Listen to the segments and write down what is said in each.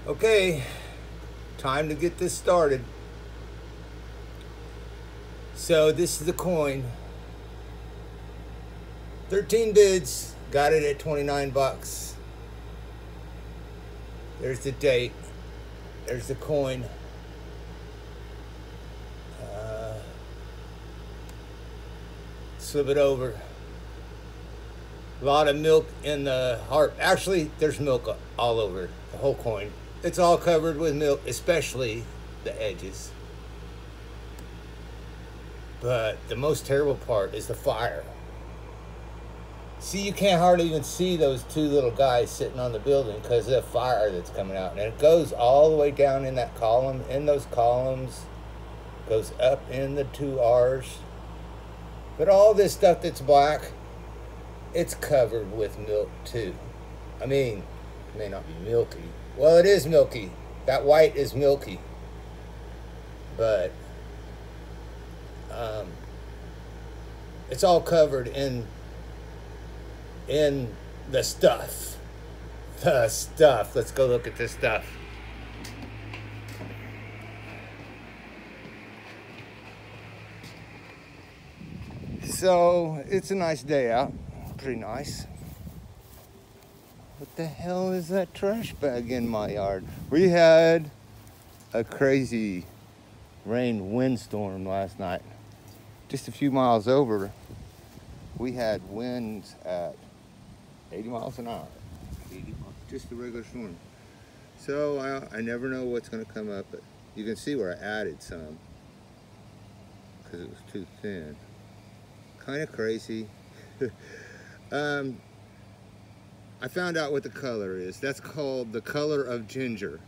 Okay, time to get this started. So this is the coin. 13 bids, got it at 29 bucks. There's the date. There's the coin. Slip it over. A lot of milk in the heart. Actually, there's milk all over the whole coin. It's all covered with milk, especially the edges. But the most terrible part is the fire. See, you can't hardly even see those two little guys sitting on the building because of the fire that's coming out. And it goes all the way down in that column, in those columns, goes up in the 2Rs. But all this stuff that's black, it's covered with milk too. I mean, it may not be milky. Well, it is milky. That white is milky. But it's all covered in the stuff. The stuff. Let's go look at this stuff. So, it's a nice day out. Pretty nice. What the hell is that trash bag in my yard? We had a crazy rain windstorm last night. Just a few miles over, we had winds at 80 miles an hour. 80 miles, just a regular storm. So I never know what's going to come up, but you can see where I added some because it was too thin. Kind of crazy. I found out what the color is. That's called the color of ginger.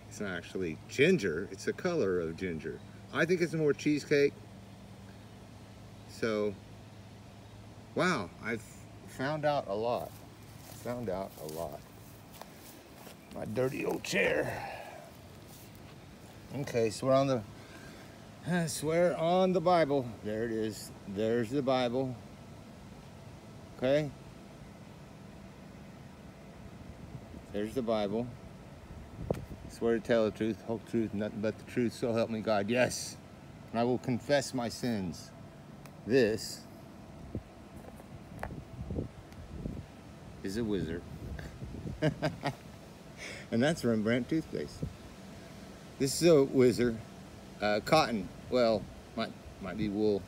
It's not actually ginger, it's the color of ginger. I think it's more cheesecake. So, wow, I've found out a lot. My dirty old chair. Okay, swear on the Bible. There it is. There's the Bible. Okay. There's the Bible. Swear to tell the truth, whole truth, nothing but the truth, so help me God. Yes. And I will confess my sins. This is a wizard. And that's Rembrandt toothpaste. This is a wizard. Cotton, well, might be wool.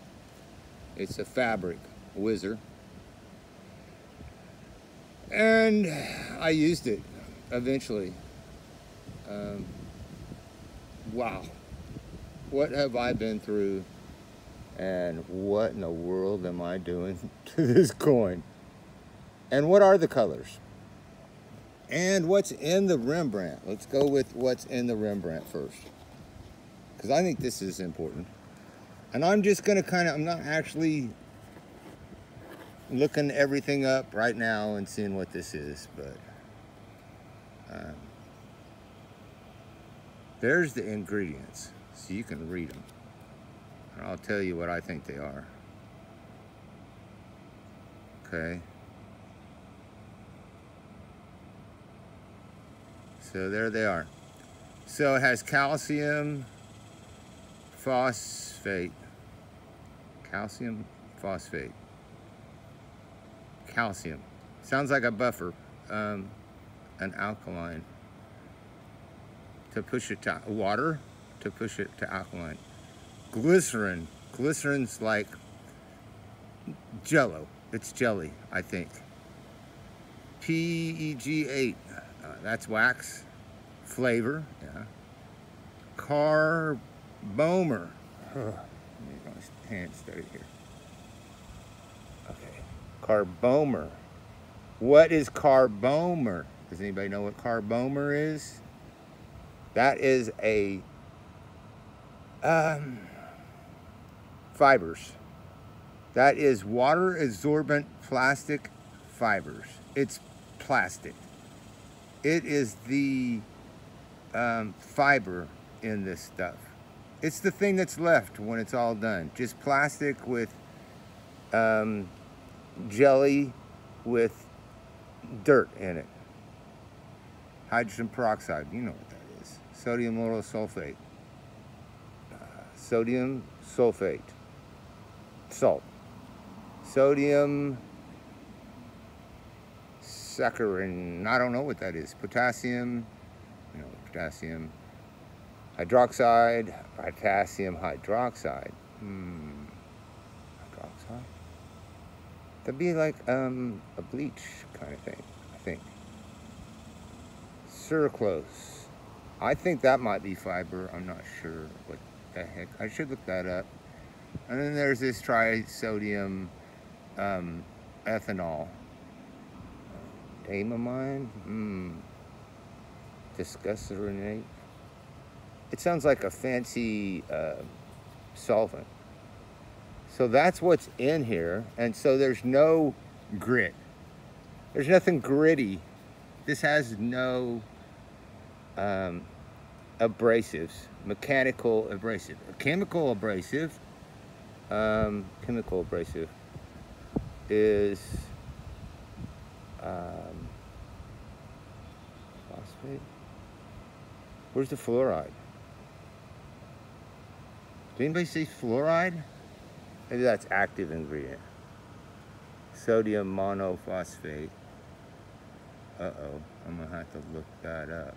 It's a fabric wizard. And I used it eventually. Wow. What have I been through? And what in the world am I doing to this coin? And what are the colors? And what's in the Rembrandt? Let's go with what's in the Rembrandt first, because I think this is important. And I'm just going to I'm not actually looking everything up right now and seeing what this is, but there's the ingredients, so you can read them. And I'll tell you what I think they are. Okay. So there they are. So it has calcium phosphate. Calcium phosphate. Calcium. Sounds like a buffer. An alkaline. To push it to water, to push it to alkaline. Glycerin. Glycerin's like Jello. It's jelly, I think. PEG8. That's wax. Flavor. Yeah. Carbomer. Let me get my hand started here. Okay. Carbomer. What is Carbomer? Does anybody know what Carbomer is? That is a fibers. That is water absorbent plastic fibers. It's plastic. It is the fiber in this stuff. It's the thing that's left when it's all done. Just plastic with jelly with dirt in it. Hydrogen peroxide, you know what that is. Sodium lauryl sulfate. Sodium sulfate. Salt. Sodium saccharin, I don't know what that is. Potassium, no, potassium hydroxide, potassium hydroxide. Hydroxide? That'd be like a bleach kind of thing, I think. Sucralose. I think that might be fiber. I'm not sure what the heck. I should look that up. And then there's this trisodium ethanol. Amamine? Disgustinate. It sounds like a fancy solvent. So that's what's in here. And so there's no grit. There's nothing gritty. This has no abrasives, mechanical abrasive. A chemical abrasive, is phosphate. Where's the fluoride? Did anybody see fluoride? Maybe that's active ingredient. Sodium monophosphate. Uh-oh, I'm gonna have to look that up.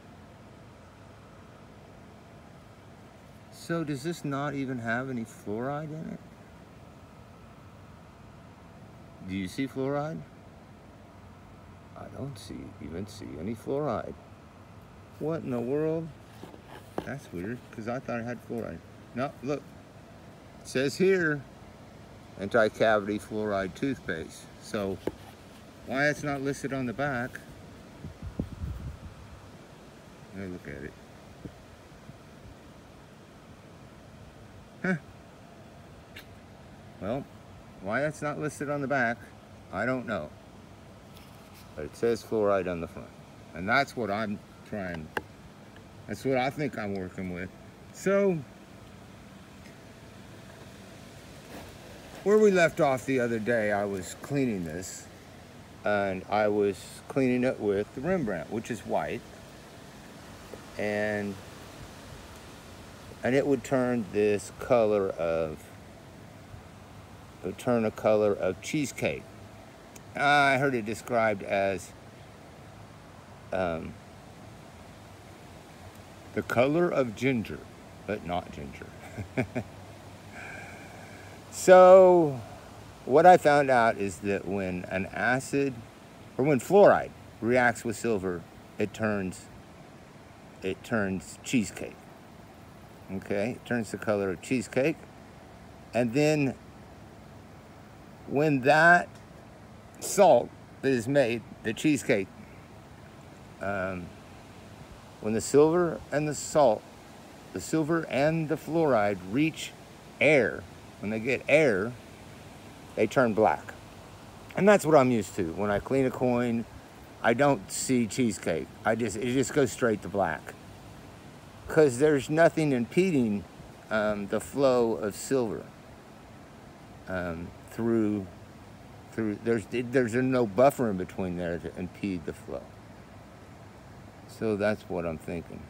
So does this not even have any fluoride in it? Do you see fluoride? I don't even see any fluoride. What in the world? That's weird, because I thought it had fluoride. No, look. It says here, anti-cavity fluoride toothpaste. So why it's not listed on the back? Let me look at it. Huh. Well, why that's not listed on the back, I don't know. But it says fluoride on the front. And that's what I'm trying, that's what I think I'm working with. So, where we left off the other day, I was cleaning this. And I was cleaning it with the Rembrandt, which is white. And it would turn this color of, it would turn a color of cheesecake. I heard it described as the color of ginger, but not ginger. So what I found out is that when an acid, or when fluoride reacts with silver, it turns cheesecake. Okay, it turns the color of cheesecake. And then when that salt that is made, the cheesecake, when the silver and the salt, the silver and the fluoride reach air, when they get air, they turn black. And that's what I'm used to. When I clean a coin, I don't see cheesecake. It just goes straight to black. Because there's nothing impeding the flow of silver there's no buffer in between there to impede the flow. So that's what I'm thinking.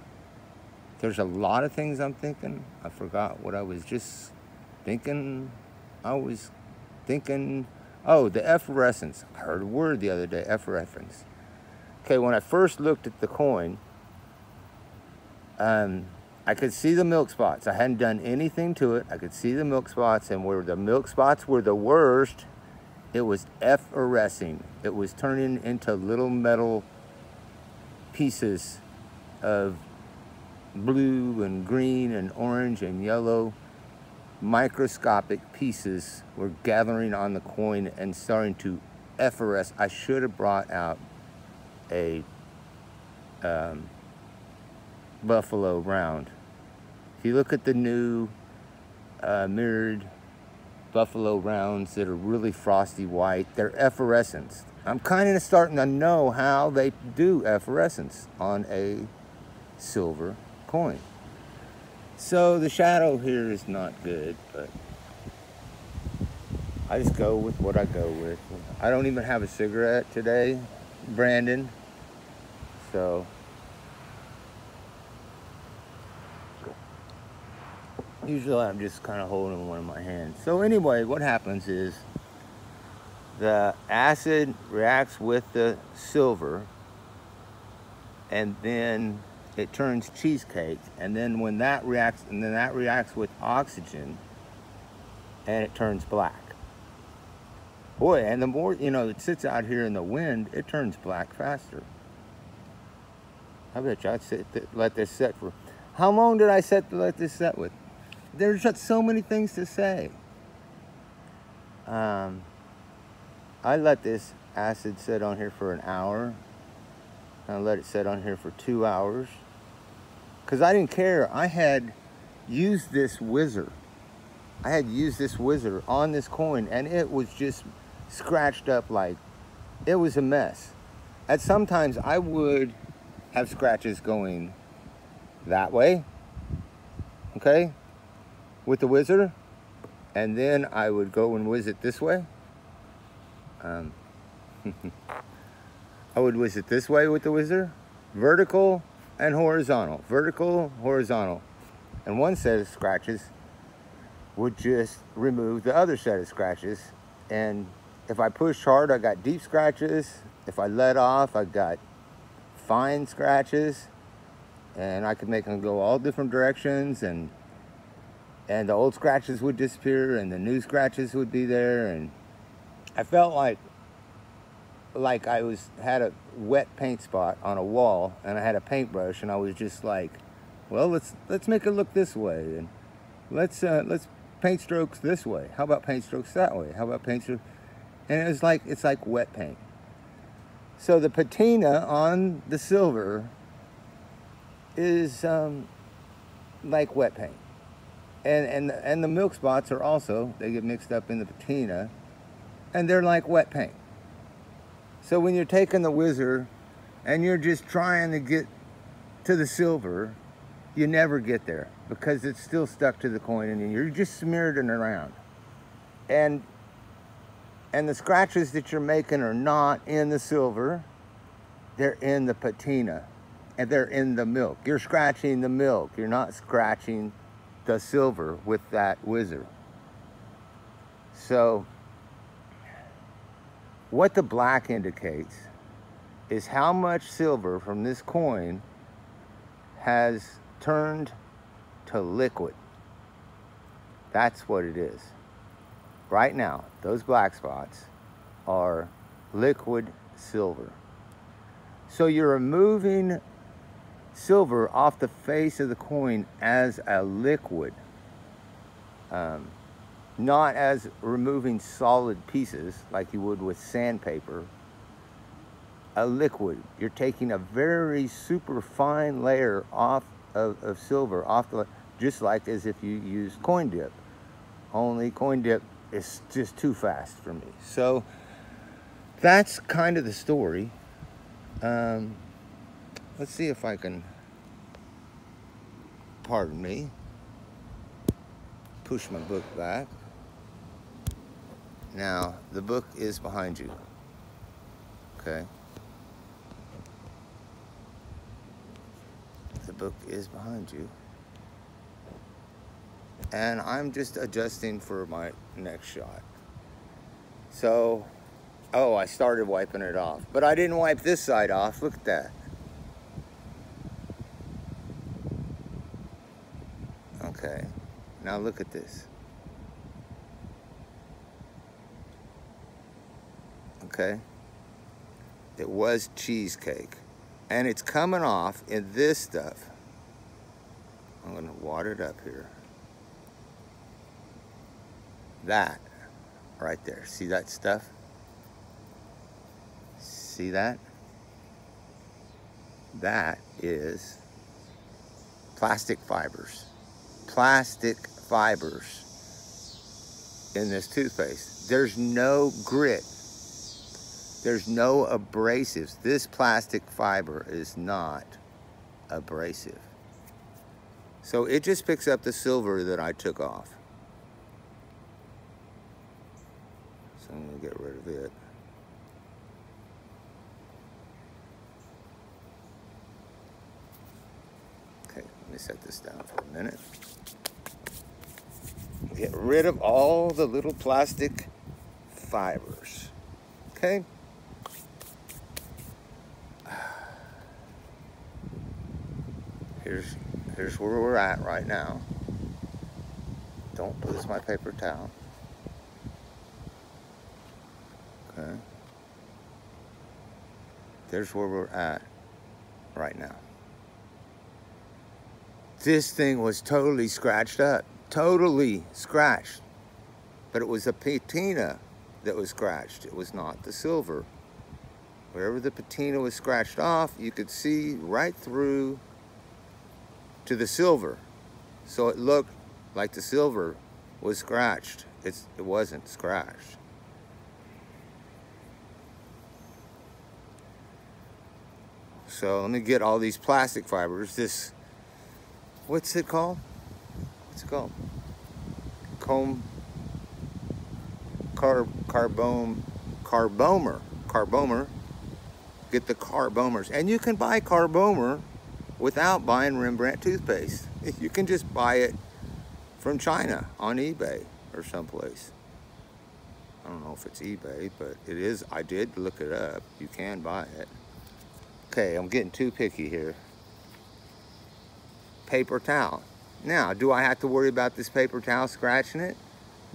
There's a lot of things I'm thinking. I forgot what I was just thinking. I was thinking, oh, the effervescence. I heard a word the other day, effervescence. Okay, when I first looked at the coin, I could see the milk spots. I hadn't done anything to it. I could see the milk spots, and where the milk spots were the worst, it was effervescing. It was turning into little metal pieces of blue and green and orange and yellow. Microscopic pieces were gathering on the coin and starting to effervesce. I should have brought out a buffalo round. If you look at the new mirrored buffalo rounds that are really frosty white, they're effervescent. I'm kind of starting to know how they do effervescence on a silver coin. So the shadow here is not good, but I just go with what I go with. I don't even have a cigarette today, Brandon. So Usually I'm just kind of holding one in my hand. So anyway, what happens is the acid reacts with the silver, and then it turns cheesecake. And then when that reacts, and then that reacts with oxygen, and it turns black. Boy, and the more, you know, it sits out here in the wind, it turns black faster. I bet you I'd let this set for, how long did I let this set with? There's just so many things to say. I let this acid sit on here for an hour. I let it sit on here for 2 hours. Because I didn't care. I had used this whizzer. I had used this whizzer on this coin, and it was just scratched up like, it was a mess. At sometimes I would have scratches going that way, okay, with the whizzer, and then I would go and whiz it this way. I would whiz it this way with the whizzer, vertical and horizontal, vertical, horizontal, and one set of scratches would just remove the other set of scratches. And if I pushed hard, I got deep scratches. If I let off, I got fine scratches, and I could make them go all different directions, and the old scratches would disappear and the new scratches would be there. And I felt like I had a wet paint spot on a wall, and I had a paintbrush, and I was just like, well, let's make it look this way, and let's paint strokes this way. How about paint strokes that way? How about paint strokes? And it's like wet paint. So the patina on the silver is like wet paint, and the milk spots are also, they get mixed up in the patina, and they're like wet paint. So when you're taking the whizzer and you're just trying to get to the silver, you never get there because it's still stuck to the coin, and you're just smeared it around. And the scratches that you're making are not in the silver, they're in the patina, and they're in the milk. You're scratching the milk, you're not scratching the silver with that whizzer. So what the black indicates is how much silver from this coin has turned to liquid. That's what it is. Right now, those black spots are liquid silver. So you're removing silver off the face of the coin as a liquid, not as removing solid pieces like you would with sandpaper. A liquid. You're taking a very super fine layer off of silver, just like as if you use coin dip. Only coin dip is just too fast for me. So that's kind of the story. Let's see if I can, pardon me, push my book back. Now, the book is behind you, okay? The book is behind you. And I'm just adjusting for my next shot. So, oh, I started wiping it off, but I didn't wipe this side off. Look at that. Okay, now look at this. Okay, it was cheesecake, and it's coming off in this stuff. I'm gonna wad it up here. That right there, see that stuff? See that? That is plastic fibers. Plastic fibers in this toothpaste. There's no grit. There's no abrasives. This plastic fiber is not abrasive. So it just picks up the silver that I took off. So I'm gonna get rid of it. Okay, let me set this down for a minute. Get rid of all the little plastic fibers. Okay? Here's where we're at right now. Don't lose my paper towel. Okay. There's where we're at right now. This thing was totally scratched up. Totally scratched. But it was the patina that was scratched. It was not the silver. Wherever the patina was scratched off, you could see right through to the silver. So it looked like the silver was scratched. It wasn't scratched. So let me get all these plastic fibers. This, what's it called? What's it called? Carbomer. Get the Carbomers. And you can buy Carbomer without buying Rembrandt toothpaste. You can just buy it from China on eBay or someplace. I don't know if it's eBay, but it is. I did look it up. You can buy it. Okay, I'm getting too picky here. Paper towel. Now, do I have to worry about this paper towel scratching it?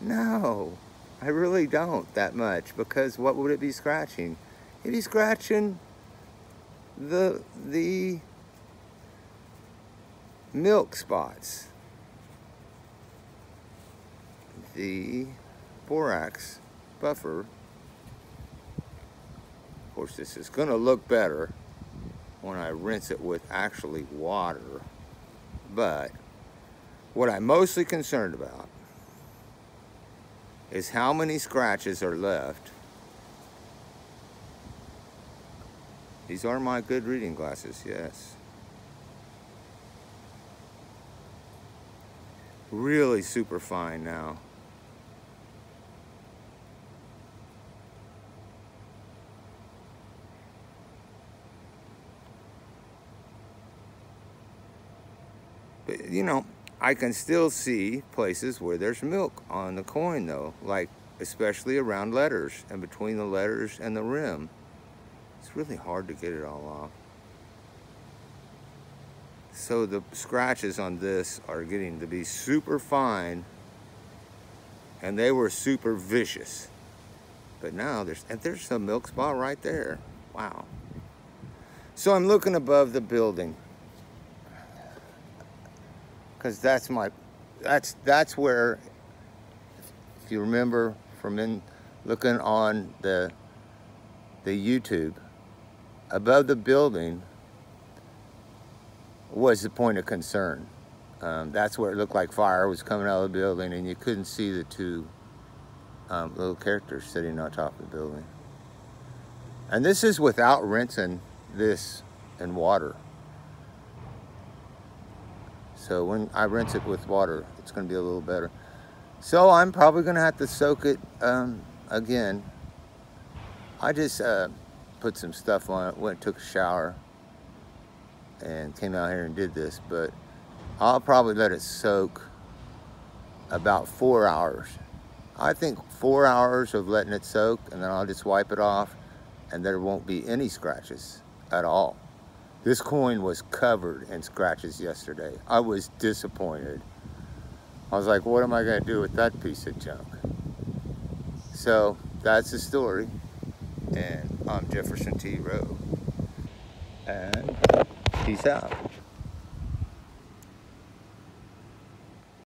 No, I really don't that much, because what would it be scratching? It'd be scratching the milk spots, the borax buffer. Of course, this is going to look better when I rinse it with actually water, but what I'm mostly concerned about is how many scratches are left. These are my good reading glasses, yes. Really super fine now. But, you know, I can still see places where there's milk on the coin though, like especially around letters and between the letters and the rim. It's really hard to get it all off. So the scratches on this are getting to be super fine, and they were super vicious. But now there's a milk spot right there. Wow. So I'm looking above the building, because that's where, if you remember from looking on the YouTube, above the building was the point of concern. That's where it looked like fire was coming out of the building, and you couldn't see the two little characters sitting on top of the building. And this is without rinsing this in water. So when I rinse it with water, it's going to be a little better. So I'm probably going to have to soak it again. I just put some stuff on it, went and took a shower, and came out here and did this. But I'll probably let it soak about 4 hours. I think 4 hours of letting it soak, and then I'll just wipe it off, and there won't be any scratches at all. This coin was covered in scratches yesterday. I was disappointed. I was like, what am I going to do with that piece of junk? So that's the story. And I'm Jefferson T. Rowe. And peace out.